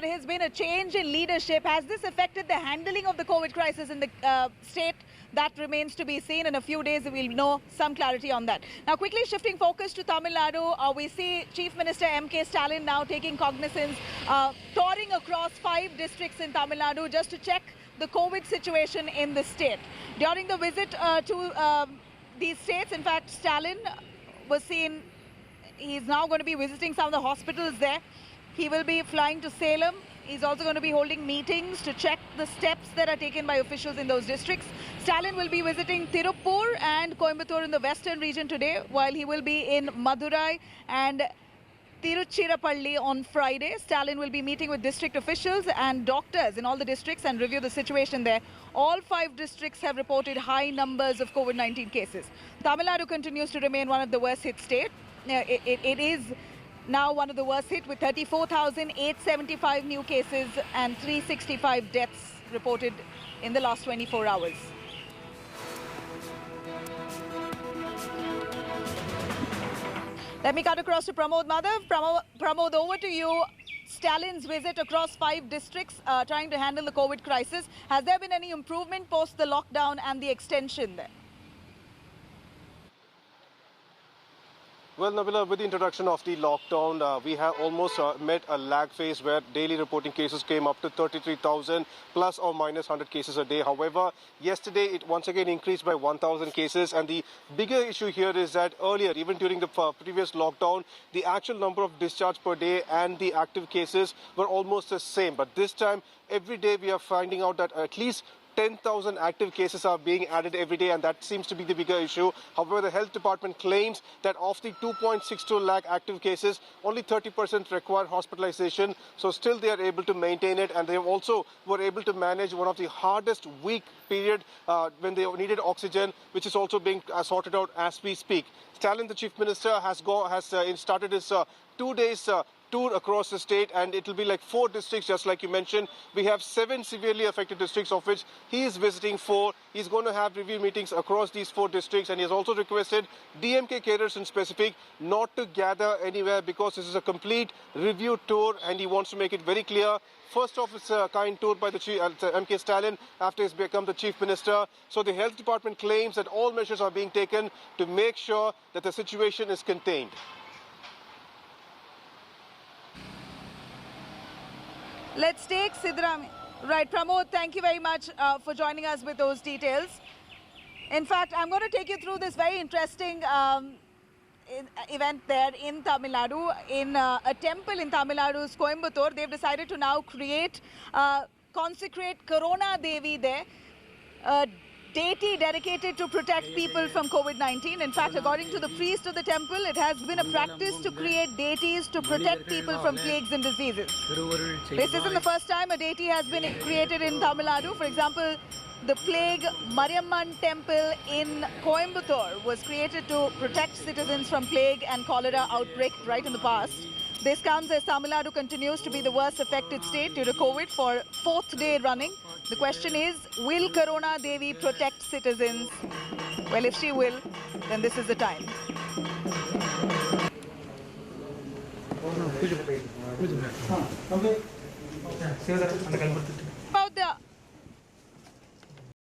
there has been a change in leadership. Has this affected the handling of the COVID crisis in the state? That remains to be seen. In a few days, we'll know some clarity on that. Now, quickly shifting focus to Tamil Nadu, we see Chief Minister M.K. Stalin now taking cognizance, touring across 5 districts in Tamil Nadu just to check the COVID situation in the state. During the visit to these states, in fact, Stalin was seen, he's now going to be visiting some of the hospitals there. He will be flying to Salem. He's also going to be holding meetings to check the steps that are taken by officials in those districts. Stalin will be visiting Tiruppur and Coimbatore in the western region today, while he will be in Madurai and Tiruchirappalli on Friday. Stalin will be meeting with district officials and doctors in all the districts and review the situation there. All 5 districts have reported high numbers of COVID-19 cases. Tamil Nadu continues to remain one of the worst hit states. It is now one of the worst hit with 34,875 new cases and 365 deaths reported in the last 24 hours. Let me cut across to Pramod Madhav. Pramod, over to you. Stalin's visit across 5 districts trying to handle the COVID crisis. Has there been any improvement post the lockdown and the extension there? Well, Nabila, with the introduction of the lockdown, we have almost met a lag phase where daily reporting cases came up to 33,000 plus or minus 100 cases a day. However, yesterday it once again increased by 1,000 cases. And the bigger issue here is that earlier, even during the previous lockdown, the actual number of discharge per day and the active cases were almost the same. But this time, every day we are finding out that at least 10,000 active cases are being added every day, and that seems to be the bigger issue. However, the health department claims that of the 2.62 lakh active cases, only 30% require hospitalization. So still they are able to maintain it, and they also were able to manage one of the hardest week period when they needed oxygen, which is also being sorted out as we speak. Stalin, the chief minister, has started his 2 days tour across the state, and it will be like 4 districts, just like you mentioned. We have 7 severely affected districts, of which he is visiting 4. He's going to have review meetings across these 4 districts, and he has also requested DMK cadres in specific not to gather anywhere because this is a complete review tour, and he wants to make it very clear. First of its kind tour by the M.K. Stalin after he's become the chief minister. So the health department claims that all measures are being taken to make sure that the situation is contained. Let's take Siddharami. Right, Pramod, thank you very much for joining us with those details. In fact, I'm going to take you through this very interesting event there in Tamil Nadu. In a temple in Tamil Nadu's Coimbatore, they've decided to now consecrate Corona Devi there. Deity dedicated to protect people from COVID-19. In fact, according to the priest of the temple, it has been a practice to create deities to protect people from plagues and diseases. This isn't the first time a deity has been created in Tamil Nadu. For example, the plague Mariamman temple in Coimbatore was created to protect citizens from plague and cholera outbreak right in the past. This comes as Tamil Nadu continues to be the worst affected state due to COVID for 4th day running. The question is, will Corona Devi protect citizens? Well, if she will, then this is the time. Okay.